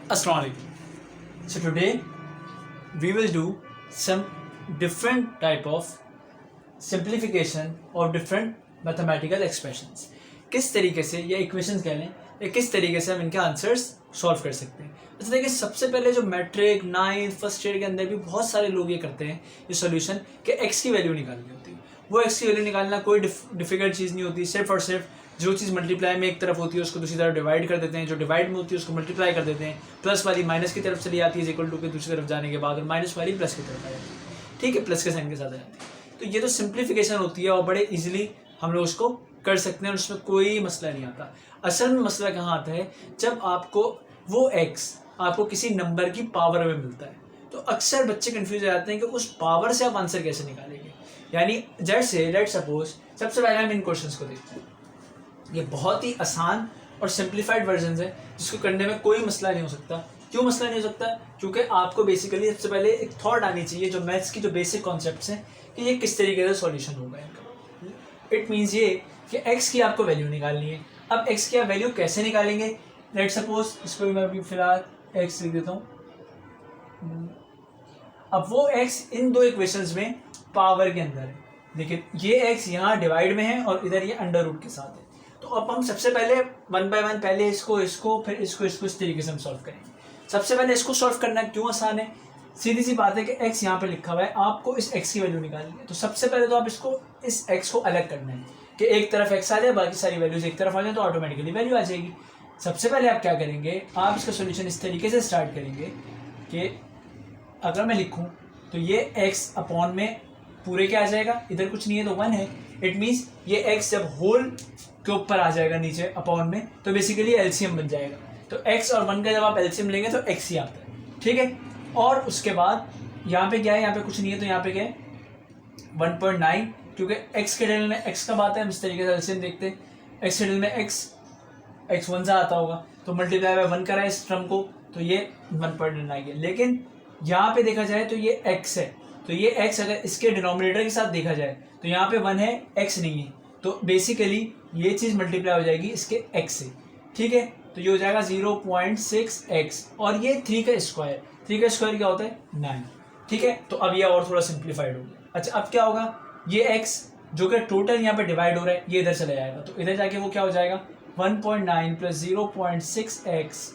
Assalamualaikum. So today we will do some different type of simplification of different mathematical expressions. किस तरीके से या equations कह लें या किस तरीके से हम इनके आंसर्स सॉल्व कर सकते हैं. अच्छा देखिए, सबसे पहले जो मैट्रिक 9th फर्स्ट ईयर के अंदर भी बहुत सारे लोग ये करते हैं ये सॉल्यूशन कि x की वैल्यू निकालनी होती है. वो x की वैल्यू निकालना कोई डिफिकल्ट चीज़ नहीं होती. सिर्फ और सिर्फ जो चीज़ मल्टीप्लाई में एक तरफ होती है उसको दूसरी तरफ डिवाइड कर देते हैं, जो डिवाइड में होती है उसको मल्टीप्लाई कर देते हैं. प्लस वाली माइनस की तरफ चली जाती है इक्वल टू के दूसरी तरफ जाने के बाद, और माइनस वाली प्लस की तरफ आ जाती है. ठीक है, प्लस के साइन के साथ आ जाती है. तो ये तो सिंप्लीफिकेशन होती है और बड़े इजीली हम लोग उसको कर सकते हैं और उसमें कोई मसला नहीं आता. असल में मसला कहाँ आता है, जब आपको वो x आपको किसी नंबर की पावर में मिलता है तो अक्सर बच्चे कंफ्यूज हो जाते हैं कि उस पावर से आप आंसर कैसे निकालेंगे. यानी जैसे लेट सपोज सबसे पहले हम इन क्वेश्चंस को देखते हैं. ये बहुत ही आसान और सिंप्लीफाइड वर्जन है जिसको करने में कोई मसला नहीं हो सकता. क्यों मसला नहीं हो सकता? क्योंकि आपको बेसिकली सबसे पहले एक थॉट आनी चाहिए जो मैथ्स की जो बेसिक कॉन्सेप्ट्स हैं कि ये किस तरीके से सॉल्यूशन होगा इनका. इट मीन्स ये कि x की आपको वैल्यू निकालनी है. अब x की आप वैल्यू कैसे निकालेंगे? लेट सपोज इसको भी मैं अभी फिलहाल x लिख देता हूँ. अब वो x इन दो इक्वेशंस में पावर के अंदर है. देखिए ये x यहाँ डिवाइड में है और इधर ये अंडर रूट के साथ है. तो अब हम सबसे पहले वन बाय वन पहले इसको फिर इसको इस तरीके से हम सॉल्व करेंगे. सबसे पहले इसको सॉल्व करना क्यों आसान है? सीधी सी बात है कि x यहाँ पे लिखा हुआ है, आपको इस x की वैल्यू निकालनी है. तो सबसे पहले तो आप इसको इस x को अलग करना है कि एक तरफ x आ जाए, बाकी सारी वैल्यूज एक तरफ आ जाए तो ऑटोमेटिकली वैल्यू आ जाएगी. सबसे पहले आप क्या करेंगे, आप इसका सोल्यूशन इस तरीके से स्टार्ट करेंगे कि अगर मैं लिखूँ तो ये x अपॉन में पूरे क्या आ जाएगा, इधर कुछ नहीं है तो 1 है. इट मीन्स ये x जब होल के ऊपर आ जाएगा नीचे अपॉन में तो बेसिकली एलसीएम बन जाएगा. तो x और 1 का जब आप एलसीएम लेंगे तो x ही आता है. ठीक है, और उसके बाद यहाँ पे क्या है, यहाँ पे कुछ नहीं है तो यहाँ पे क्या है 1.9, क्योंकि x के डेल में x कब आता है हम इस तरीके से एलसीएम देखते हैं. x के डेल में x 1 से आता होगा तो मल्टीप्लाई बाय 1 करा है इस टर्म को तो ये 1.9 आ गया. लेकिन यहाँ पे देखा जाए तो ये x है, तो ये x अगर इसके डिनोमिनेटर के साथ देखा जाए तो यहाँ पे 1 है, x नहीं है, तो बेसिकली ये चीज़ मल्टीप्लाई हो जाएगी इसके x से. ठीक है, तो ये हो जाएगा 0.6x और ये 3 का स्क्वायर. 3 का स्क्वायर क्या होता है 9. ठीक है, तो अब ये और थोड़ा सिंप्लीफाइड हो गया. अच्छा अब क्या होगा, ये x जो कि टोटल यहाँ पे डिवाइड हो रहा है ये इधर चला जाएगा तो इधर जाके वो क्या हो जाएगा 1.9 plus 0.6x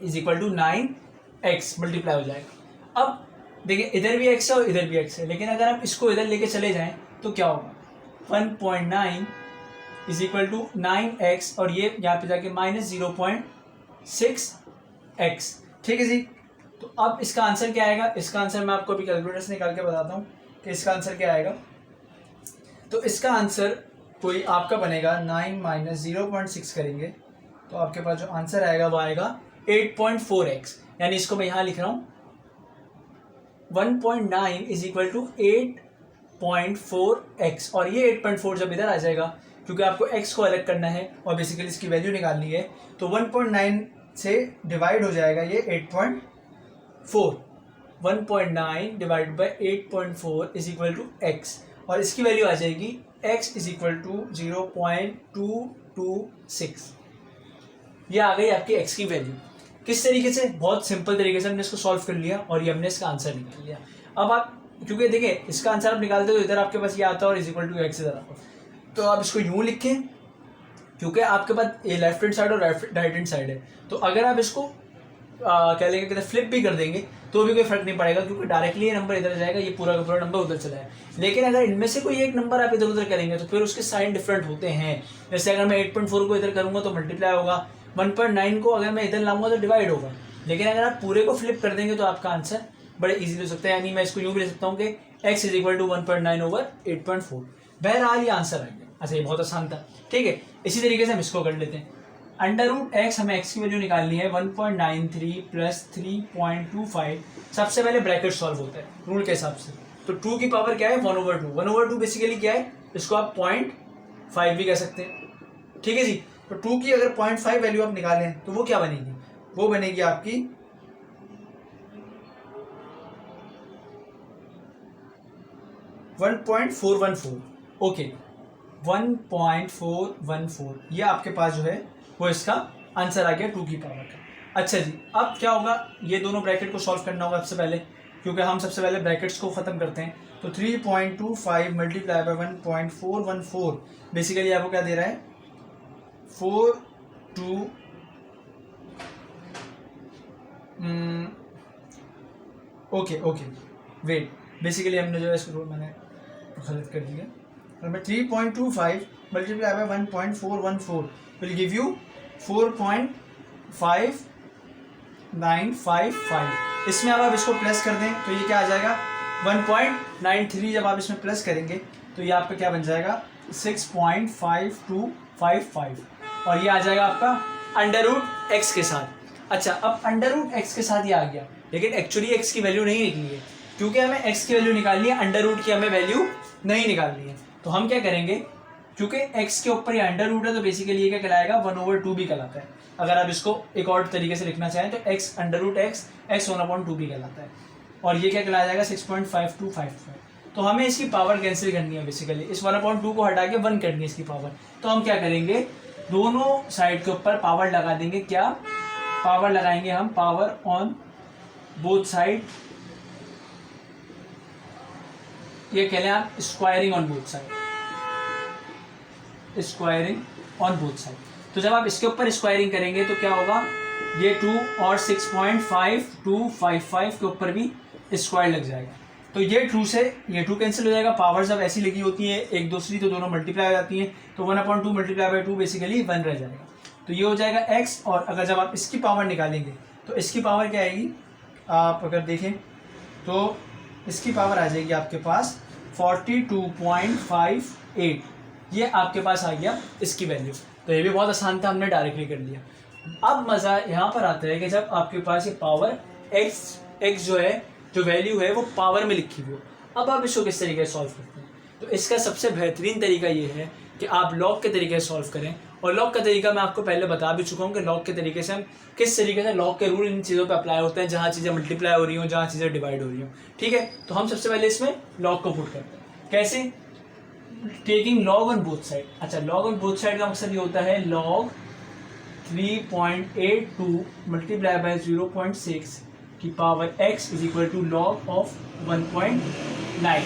is equal to 9x multiply हो जाएगा. अब देखिए इधर भी x है और इधर भी x है, लेकिन अगर हम इसको इधर लेके चले जाएं तो क्या होगा 1.9 इज इक्वल टू 9x और ये यहाँ पे जाके माइनस 0.6x. ठीक है जी, तो अब इसका आंसर क्या आएगा? इसका आंसर मैं आपको अभी कैलकुलेटर से निकाल के बताता हूँ कि इसका आंसर क्या आएगा. तो इसका आंसर कोई आपका बनेगा 9 माइनस 0.6 करेंगे तो आपके पास जो आंसर आएगा वो आएगा 8.4x. यानी इसको मैं यहाँ लिख रहा हूँ 1.9 इज इक्वल टू 8.4x और ये 8.4 जब इधर आ जाएगा क्योंकि आपको x को अलग करना है और बेसिकली इसकी वैल्यू निकालनी है तो 1.9 से डिवाइड हो जाएगा ये 8.4. 1.9 divide by 8.4 is equal to x और इसकी वैल्यू आ जाएगी x इज इक्वल टू 0.226. ये आ गई आपकी x की वैल्यू. किस तरीके से? बहुत सिंपल तरीके से हमने इसको सॉल्व कर लिया और ये हमने इसका आंसर निकाल लिया. अब आप क्योंकि देखिए इसका आंसर आप निकालते हो तो इधर आपके पास ये आता है और इज इक्वल टू x इधर आता है, तो आप इसको यूँ लिखें क्योंकि आपके पास ये लेफ्ट हैंड साइड और राइट हैंड साइड है. तो अगर आप इसको क्या लेंगे फ्लिप भी कर देंगे तो भी कोई फर्क नहीं पड़ेगा क्योंकि डायरेक्टली ये नंबर इधर जाएगा, ये पूरा का पूरा नंबर उधर चला है. लेकिन अगर इनमें से कोई एक नंबर आप इधर उधर करेंगे तो फिर उसके साइन डिफरेंट होते हैं. जैसे अगर मैं 8.4 को इधर करूँगा तो मल्टीप्लाई होगा, 1.9 को अगर मैं इधर लाऊंगा तो डिवाइड होगा. लेकिन अगर आप पूरे को फ्लिप कर देंगे तो आपका आंसर बड़े इजीली हो सकता है. यानी मैं इसको यूँ भी ले सकता हूँ कि x is equal to 1.9 over 8.4. बहरहाल ये आंसर आ गया. अच्छा ये बहुत आसान था. ठीक है, इसी तरीके से हम इसको कर लेते हैं. अंडर रूट x हमें x की वैल्यू निकालनी है 1.93 प्लस 3.25. सबसे पहले ब्रैकेट सॉल्व होता है रूल के हिसाब से. तो 2 की पावर क्या है 1/2. 1/2 बेसिकली क्या है, इसको आप 0.5 भी कह सकते हैं. ठीक है जी, तो 2 की अगर 0.5 वैल्यू आप निकालें तो वो क्या बनेगी, वो बनेगी आपकी 1.414. ओके 1.414 ये आपके पास जो है वो इसका आंसर आ गया 2 की पावर का. अच्छा जी, अब क्या होगा, ये दोनों ब्रैकेट को सॉल्व करना होगा सबसे पहले, क्योंकि हम सबसे पहले ब्रैकेट्स को ख़त्म करते हैं। तो 3.25 मल्टीप्लाई बाई 1.414 बेसिकली आपको क्या दे रहा है, 4 2 ओके ओके वेट, बेसिकली हमने जो है इसको मैंने गलत कर दिया। और मैं 3.25 multiply by 1.414 will give you 4.5955। इसमें अब आप इसको प्लस कर दें तो ये क्या आ जाएगा 1.93। जब आप इसमें प्लस करेंगे तो ये आपका क्या बन जाएगा 6.5255, और ये आ जाएगा आपका अंडर रूट एक्स के साथ। अच्छा, अब अंडर रूट एक्स के साथ ये आ गया, लेकिन एक्चुअली एक्स की वैल्यू नहीं निकली है, क्योंकि हमें एक्स की वैल्यू निकालनी है, अंडर रूट की हमें वैल्यू नहीं निकालनी है। तो हम क्या करेंगे, क्योंकि एक्स के ऊपर ये अंडर रूट है तो बेसिकली ये क्या कहलाएगा 1/2 भी कहलाता है। अगर आप इसको एक और तरीके से लिखना चाहें तो एक्स अंडर रूट एक्स 1/2 भी कहलाता है, और ये क्या कहलाया जाएगा 6.5255। तो हमें इसकी पावर कैंसिल करनी है, बेसिकली इस 1/2 को हटा के 1 करनी है इसकी पावर। तो हम क्या करेंगे, दोनों साइड के ऊपर पावर लगा देंगे। क्या पावर लगाएंगे हम, पावर ऑन बोथ साइड, ये कह लें आप squaring on both side, squaring on both side. तो जब आप इसके ऊपर स्क्वायरिंग करेंगे तो क्या होगा, ये 2 और 6.5255 के ऊपर भी स्क्वायर लग जाएगा। तो ये 2 से ये 2 कैंसिल हो जाएगा, पावर जब ऐसी लगी होती है एक दूसरी तो दोनों मल्टीप्लाई हो जाती हैं, तो 1/2 मल्टीप्लाई बाई 2 बेसिकली 1 रह जाएगा। तो ये हो जाएगा x, और अगर जब आप इसकी पावर निकालेंगे तो इसकी पावर क्या आएगी, आप अगर देखें तो इसकी पावर आ जाएगी आपके पास 42.58, ये आपके पास आ गया इसकी वैल्यू। तो ये भी बहुत आसान था, हमने डायरेक्टली कर लिया। अब मज़ा यहाँ पर आता है कि जब आपके पास ये पावर x जो है, जो वैल्यू है वो पावर में लिखी हुई हो, अब आप इसको किस तरीके से सॉल्व करते हैं। तो इसका सबसे बेहतरीन तरीका ये है कि आप लॉग के तरीके से सॉल्व करें, और लॉग का तरीका मैं आपको पहले बता भी चुका हूँ कि लॉग के तरीके से हम किस तरीके से लॉग के रूल इन चीज़ों पे अप्लाई होते हैं, जहाँ चीज़ें मल्टीप्लाई हो रही हों, जहाँ चीज़ें डिवाइड हो रही हों। ठीक है, तो हम सबसे पहले इसमें लॉग को पुट करते हैं। कैसे, taking log on both side. अच्छा, लॉग ऑन बोथ साइड का मकसद ये होता है लॉग 3.82 मल्टीप्लाई बाई 0.6 की power x is equal to log of 1.9,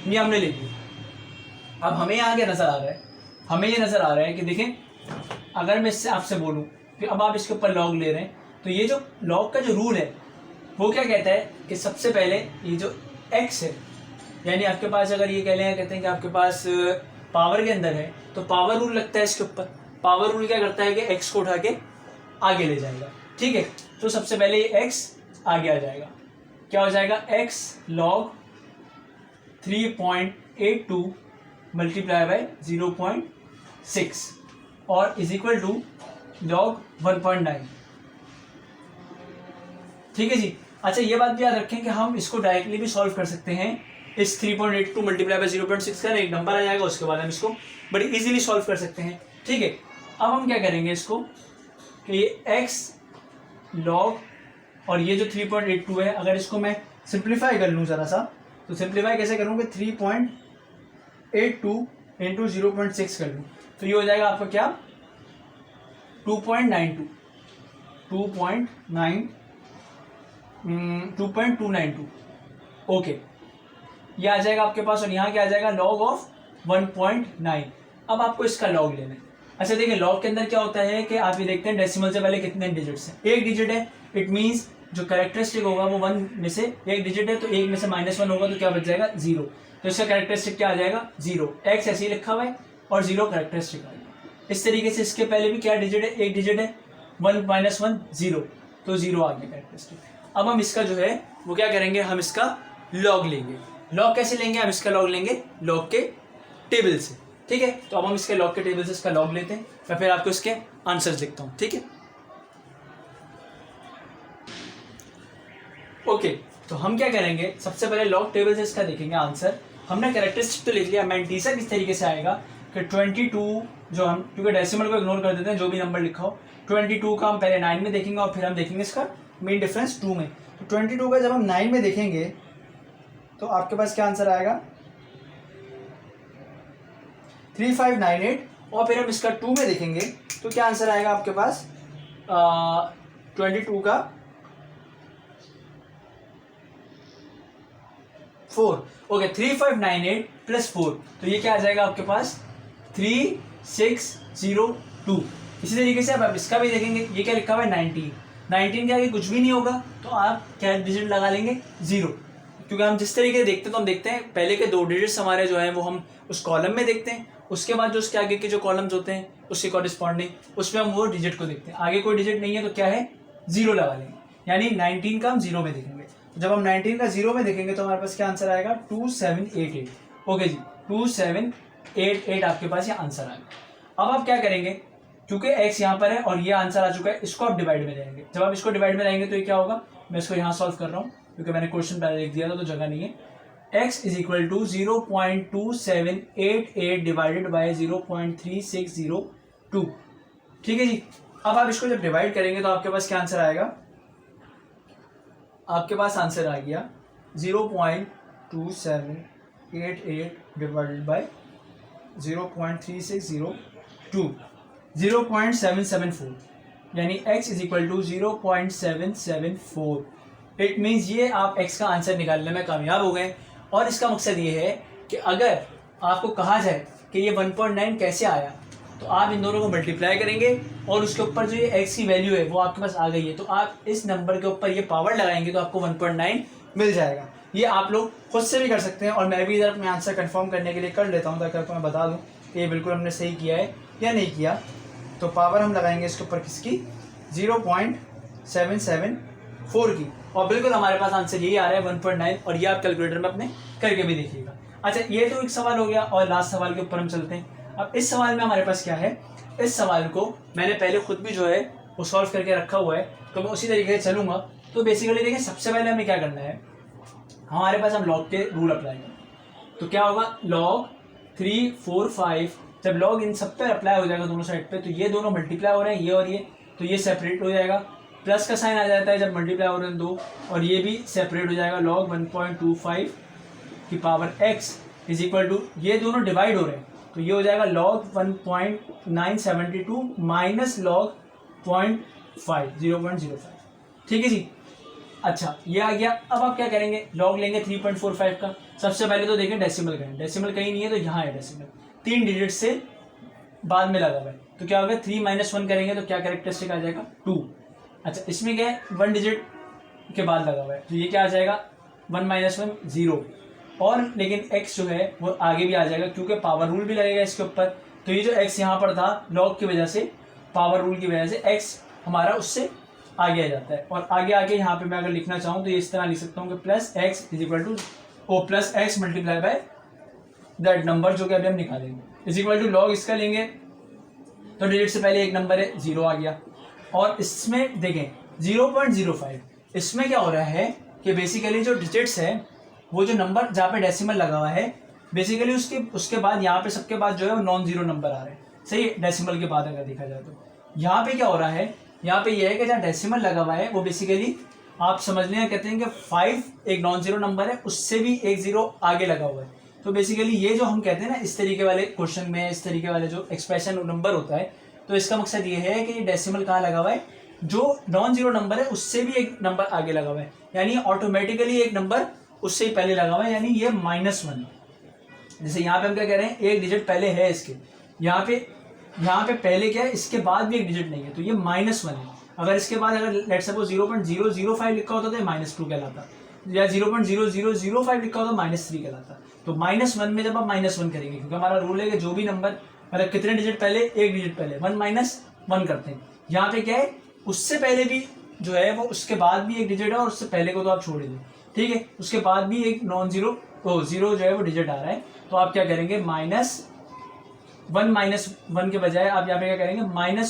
ये हमने ले लिया। अब हमें यहाँ क्या नज़र आ रहा है, हमें ये नज़र आ रहा है कि देखें, अगर मैं इससे आपसे बोलूँ कि अब आप इसके ऊपर लॉग ले रहे हैं, तो ये जो लॉग का जो रूल है वो क्या कहता है कि सबसे पहले ये जो x है, यानी आपके पास अगर ये कह लें, कहते हैं कि आपके पास पावर के अंदर है तो पावर रूल लगता है इसके ऊपर। पावर रूल क्या करता है कि x को उठा के आगे ले जाएगा। ठीक है, तो सबसे पहले ये x आगे आ जाएगा, क्या हो जाएगा x लॉग 3.82 मल्टीप्लाई बाई 0.6 और इज इक्वल टू लॉग 1.9। ठीक है जी। अच्छा, ये बात भी याद रखें कि हम इसको डायरेक्टली भी सॉल्व कर सकते हैं। इस 3.82 मल्टीप्लाई बाई 0.6 का एक नंबर आ जाएगा, उसके बाद हम इसको बड़ी इजीली सॉल्व कर सकते हैं। ठीक है, अब हम क्या करेंगे इसको कि ये x लॉग और ये जो 3.82 है, अगर इसको मैं सिंप्लीफाई कर लूँ ज़रा सा, तो सिंप्लीफाई कैसे करूँ कि 3.82 इंटू 0.6 कर लूँ, तो ये हो जाएगा आपका क्या 2.292। ओके, ये आ जाएगा आपके पास, और यहाँ क्या आ जाएगा लॉग ऑफ 1.9। अब आपको इसका लॉग लेना है। अच्छा देखिए, लॉग के अंदर क्या होता है कि आप ये देखते हैं डेसिमल से पहले कितने डिजिट्स हैं, एक डिजिट है, इट मीन्स जो कैरेक्टरिस्टिक होगा वो 1 में से एक डिजिट है, तो 1 में से -1 होगा तो क्या बच जाएगा 0, तो इसका कैरेक्टरिस्टिक क्या आ जाएगा 0। x ऐसे ही लिखा हुआ है और 0 कैरेक्टरिस्टिक आ जाएगा। इस तरीके से इसके पहले भी क्या डिजिट है, एक डिजिट है, 1 - 1 0, तो 0 आ गया कैरेक्टरिस्टिक। अब हम इसका जो है वो क्या करेंगे, हम इसका लॉग लेंगे। लॉग कैसे लेंगे, हम इसका लॉग लेंगे लॉग के टेबल से। ठीक है, तो अब हम इसके लॉग के टेबल से इसका लॉग लेते हैं, मैं फिर आपको इसके आंसर्स लिखता हूँ। ठीक है, ओके, तो हम क्या करेंगे, सबसे पहले लॉग टेबल से इसका देखेंगे आंसर। हमने कैरेक्टरिस्टिक तो लिख लिया, मैंटीसा किस तरीके से आएगा कि 22 जो हम, क्योंकि डेसिमल को इग्नोर कर देते हैं, जो भी नंबर लिखा हो, 22 का हम पहले 9 में देखेंगे और फिर हम देखेंगे इसका मेन डिफरेंस 2 में। तो 22 का जब हम 9 में देखेंगे तो आपके पास क्या आंसर आएगा 3598, और फिर हम इसका 2 में देखेंगे तो क्या आंसर आएगा आपके पास 22 का 4, ओके 3598 प्लस 4, तो ये क्या आ जाएगा आपके पास 3602। इसी तरीके से अब आप इसका भी देखेंगे, ये क्या लिखा हुआ है 19 के आगे कुछ भी नहीं होगा, तो आप क्या डिजिट लगा लेंगे 0, क्योंकि हम जिस तरीके से देखते हैं तो हम देखते हैं पहले के 2 डिजिट्स हमारे जो हैं वो हम उस कॉलम में देखते हैं, उसके बाद जो उसके आगे के जो कॉलम्स होते हैं उसके कॉरेस्पॉन्डिंग उसमें हम वो डिजिट को देखते हैं। आगे कोई डिजिट नहीं है तो क्या है 0 लगा लेंगे, यानी 19 का हम 0 में देखेंगे। तो जब हम 19 का 0 में देखेंगे तो हमारे पास क्या आंसर आएगा 2788। ओके जी 2788 आपके पास ये आंसर आएगा। अब आप क्या करेंगे, क्योंकि x यहाँ पर है और ये आंसर आ चुका है, इसको आप डिवाइड में जाएंगे। जब आप इसको डिवाइड में लाएंगे तो ये क्या होगा, मैं इसको यहाँ सॉल्व कर रहा हूँ क्योंकि मैंने क्वेश्चन पहले लिख दिया था तो जगह नहीं है। x is equal to 0.2788 divided by 0.3602। ठीक है जी। अब आप इसको जब डिवाइड करेंगे तो आपके पास क्या आंसर आएगा, आपके पास आंसर आ गया 0.2788 डिवाइडेड बाय 0.3602, 0.774, यानी x is equal to 0.774। It means ये आप x का आंसर निकालने में कामयाब हो गए। और इसका मकसद ये है कि अगर आपको कहा जाए कि ये 1.9 कैसे आया, तो आप इन दोनों को मल्टीप्लाई करेंगे और उसके ऊपर जो ये x की वैल्यू है वो आपके पास आ गई है, तो आप इस नंबर के ऊपर ये पावर लगाएंगे तो आपको 1.9 मिल जाएगा। ये आप लोग खुद से भी कर सकते हैं और मैं भी इधर अपने आंसर कंफर्म करने के लिए कर लेता हूँ ताकि आपको मैं बता दूँ कि ये बिल्कुल हमने सही किया है या नहीं किया। तो पावर हम लगाएंगे इसके ऊपर किसकी 0.774 की, और बिल्कुल हमारे पास आंसर यही आ रहा है 1.9, और ये आप कैलकुलेटर में अपने करके भी देखिएगा। अच्छा ये तो एक सवाल हो गया और लास्ट सवाल के ऊपर हम चलते हैं। अब इस सवाल में हमारे पास क्या है, इस सवाल को मैंने पहले खुद भी जो है वो सॉल्व करके रखा हुआ है, तो मैं उसी तरीके से चलूंगा। तो बेसिकली देखिए सबसे पहले हमें क्या करना है, हमारे पास हम लॉग के रूल अप्लाई करें तो क्या होगा log 3 4 5, जब log इन सब पे अप्लाई हो जाएगा दोनों साइड पे, तो ये दोनों मल्टीप्लाई हो रहे हैं ये और ये, तो ये सेपरेट हो जाएगा। प्लस का साइन आ जाता है जब मल्टीप्लाई हो रहे हैं दो, और ये भी सेपरेट हो जाएगा। log 1.25 की power x is equal to, ये दोनों डिवाइड हो रहे हैं तो ये हो जाएगा log 1.972 माइनस log 0.05। ठीक है जी। अच्छा ये आ गया। अब आप क्या करेंगे, लॉग लेंगे 3.45 का। सबसे पहले तो देखें डेसिमल कहीं, डेसिमल कहीं नहीं है तो यहाँ है डेसिमल, 3 डिजिट से बाद में लगा हुआ है, तो क्या होगा 3 - 1 करेंगे तो क्या कैरेक्टरिस्टिक आ जाएगा 2। अच्छा इसमें क्या है 1 डिजिट के बाद लगा हुआ है, तो ये क्या आ जाएगा 1 - 1 0, और लेकिन x जो है वो आगे भी आ जाएगा क्योंकि पावर रूल भी लगेगा इसके ऊपर। तो ये जो x यहाँ पर था लॉग की वजह से, पावर रूल की वजह से x हमारा उससे आगे आ जाता है, और आगे आगे यहाँ पे मैं अगर लिखना चाहूँ तो ये इस तरह लिख सकता हूँ कि plus x is equal two plus x multiply by that number जो कि अभी हम निकालेंगे इज इक्वल टू लॉग इसका लेंगे तो डिजिट से पहले एक नंबर है 0 आ गया, और इसमें देखें 0.05, इसमें क्या हो रहा है कि बेसिकली जो डिजिट्स है वो जो नंबर जहाँ पे डेसिमल लगा हुआ है बेसिकली उसके बाद यहाँ पे सबके बाद जो है वो नॉन जीरो नंबर आ रहे हैं। सही डेसिमल के बाद अगर देखा जाए तो यहाँ पे क्या हो रहा है, यहाँ पे ये है कि जहाँ डेसिमल लगा हुआ है वो बेसिकली आप समझ लें कहते हैं कि 5 एक नॉन जीरो नंबर है, उससे भी एक जीरो आगे लगा हुआ है। तो बेसिकली ये जो हम कहते हैं ना इस तरीके वाले क्वेश्चन में इस तरीके वाले जो एक्सप्रेशन नंबर होता है, तो इसका मकसद ये है कि डेसिमल कहाँ लगा हुआ है, जो नॉन जीरो नंबर है उससे भी एक नंबर आगे लगा हुआ है, यानी ऑटोमेटिकली एक नंबर उससे ही पहले लगा हुआ है, यानी ये -1। जैसे यहाँ पे हम क्या कह रहे हैं एक डिजिट पहले है इसके, यहाँ पे पहले क्या है इसके बाद भी एक डिजिट नहीं है तो ये -1 है। अगर इसके बाद अगर लेट सपोज 0.005 लिखा होता तो ये -2 कहलाता, या 0.0005 लिखा होता -3 कहलाता। तो -1 में जब आप -1 करेंगे, क्योंकि हमारा रूल है कि जो भी नंबर मतलब कितने डिजिट पहले, एक डिजिट पहले 1 - 1 करते हैं। यहाँ पे क्या है उससे पहले भी जो है वो उसके बाद भी एक डिजिट है और उससे पहले को तो आप छोड़ दीजिए, ठीक है, उसके बाद भी एक नॉन जीरो जीरो जो है वो डिजिट आ रहा है। तो आप क्या करेंगे -1 -1 के बजाय आप यहाँ पे क्या करेंगे -1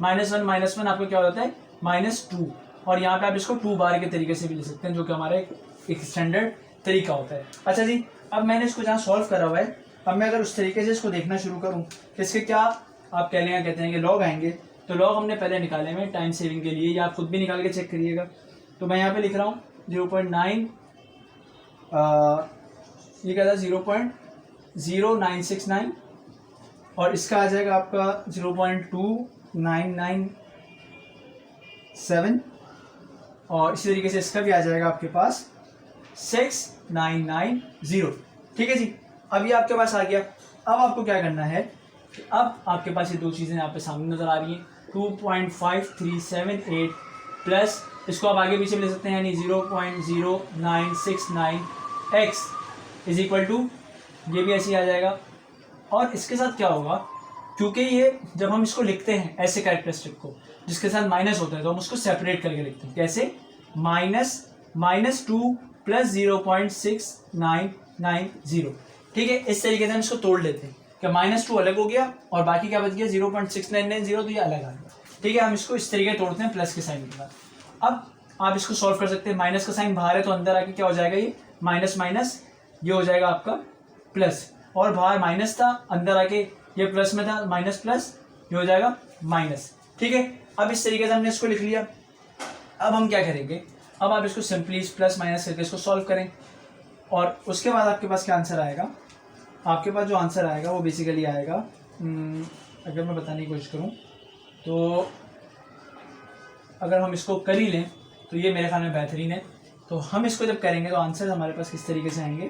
-1 आपको क्या हो जाता है -2, और यहाँ पे आप इसको 2 बार के तरीके से भी ले सकते हैं जो कि हमारा एक स्टैंडर्ड तरीका होता है। अच्छा जी, अब मैंने इसको जहाँ सॉल्व करा हुआ है, अब मैं अगर उस तरीके से इसको देखना शुरू करूँ तो इसके क्या आप कहते हैं कि लॉग आएंगे, तो लॉग हमने पहले निकाले हुए टाइम सेविंग के लिए, या आप खुद भी निकाल के चेक करिएगा। तो मैं यहाँ पे लिख रहा हूँ 0.9 ये क्या था 0.0969, और इसका आ जाएगा आपका 0.299 7 और इसी तरीके से इसका भी आ जाएगा आपके पास 6990। ठीक है जी, अब ये आपके पास आ गया। अब आपको क्या करना है कि अब आपके पास ये दो चीज़ें यहाँ पे सामने नज़र आ रही हैं, 2.5378 प्लस इसको आप आगे पीछे भी ले सकते हैं, यानी 0.0969 x इज इक्वल टू, ये भी ऐसे ही आ जाएगा। और इसके साथ क्या होगा, क्योंकि ये जब हम इसको लिखते हैं ऐसे कैरेक्टरिस्टिक को जिसके साथ माइनस होता है तो हम उसको सेपरेट करके लिखते हैं। कैसे? -2 प्लस 0.6990। ठीक है, इस तरीके से हम इसको तोड़ लेते हैं कि -2 अलग हो गया और बाकी क्या बच गया 0.6990, तो ये अलग आ गया। ठीक है, हम इसको इस तरीके तोड़ते हैं प्लस के साइन के बाद। अब आप इसको सॉल्व कर सकते हैं, माइनस का साइन बाहर है तो अंदर आके क्या हो जाएगा, ये माइनस माइनस ये हो जाएगा आपका प्लस, और बाहर माइनस था अंदर आके ये प्लस में था, माइनस प्लस ये हो जाएगा माइनस। ठीक है, अब इस तरीके से हमने इसको लिख लिया। अब हम क्या करेंगे, अब आप इसको सिंपली प्लस माइनस करके इसको सॉल्व करें और उसके बाद आपके पास क्या आंसर आएगा, आपके पास जो आंसर आएगा वो बेसिकली आएगा, अगर मैं बताने की कोशिश करूँ तो अगर हम इसको कर ही लें तो ये मेरे ख्याल में बेहतरीन है। तो हम इसको जब करेंगे तो आंसर हमारे पास किस तरीके से आएंगे,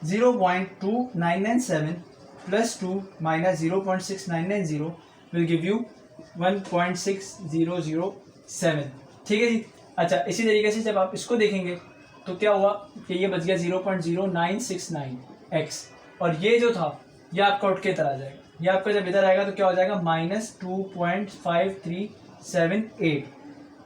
0.2997 plus 2 minus 0.6990 will give you 1.6007। ठीक है जी। अच्छा, इसी तरीके से जब आप इसको देखेंगे तो क्या हुआ कि ये बच गया 0.0969x, और ये जो था ये आपका उठ के इधर आ जाएगा, ये आपका जब इधर आएगा तो क्या हो जाएगा -2.5378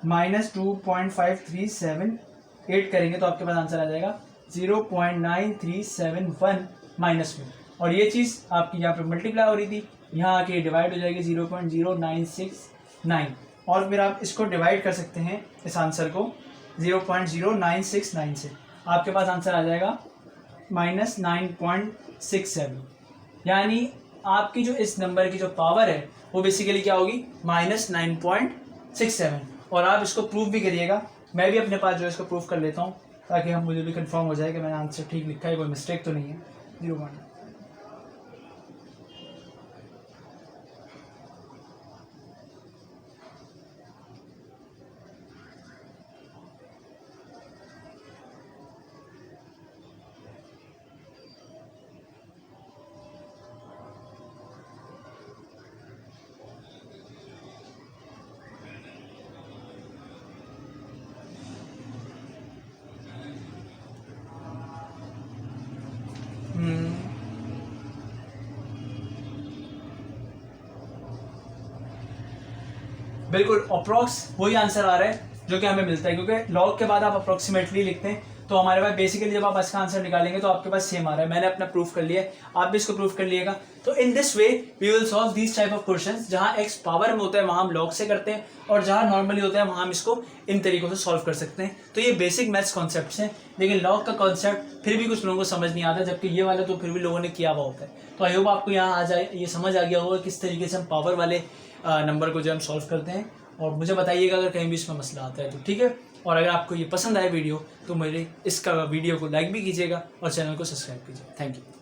-2.5378 करेंगे तो आपके पास आंसर आ जाएगा 0.9371 माइनस में, और ये चीज़ आपकी यहाँ पे मल्टीप्लाई हो रही थी, यहाँ आके डिवाइड हो जाएगी 0.0969, और फिर आप इसको डिवाइड कर सकते हैं इस आंसर को 0.0969 से, आपके पास आंसर आ जाएगा -9.67। यानी आपकी जो इस नंबर की जो पावर है वो बेसिकली क्या होगी, -9.67। और आप इसको प्रूफ भी करिएगा, मैं भी अपने पास जो है इसको प्रूफ कर लेता हूँ ताकि हम मुझे भी कंफर्म हो जाए कि मैंने आंसर ठीक लिखा है, कोई मिस्टेक तो नहीं है। 0.9 बिल्कुल अप्रॉक्स वही आंसर आ रहा है जो कि हमें मिलता है, क्योंकि लॉग के बाद आप अप्रोक्सीमेटली लिखते हैं तो हमारे पास बेसिकली जब आप इसका आंसर निकालेंगे तो आपके पास सेम आ रहा है। मैंने अपना प्रूफ कर लिया है, आप भी इसको प्रूफ कर लिएगा। तो in this way we will solve this type of questions, जहां एक्स पावर में होता है वहां हम लॉग से करते हैं, और जहां नॉर्मली होता है वहां हम इसको इन तरीकों से सॉल्व कर सकते हैं। तो ये बेसिक मैथ्स कॉन्सेप्ट्स हैं, लेकिन लॉग का कॉन्सेप्ट फिर भी कुछ लोगों को समझ नहीं आता, जबकि ये वाला तो फिर भी लोगों ने किया हुआ होता है। तो आई होप आपको यहाँ आ जाए, ये समझ आ गया होगा किस तरीके से हम पावर वाले नंबर को जो हम सॉल्व करते हैं। और मुझे बताइएगा अगर कहीं भी इसमें मसला आता है तो, ठीक है। और अगर आपको ये पसंद आए वीडियो तो मेरे इसका वीडियो को लाइक भी कीजिएगा और चैनल को सब्सक्राइब कीजिए। Thank you.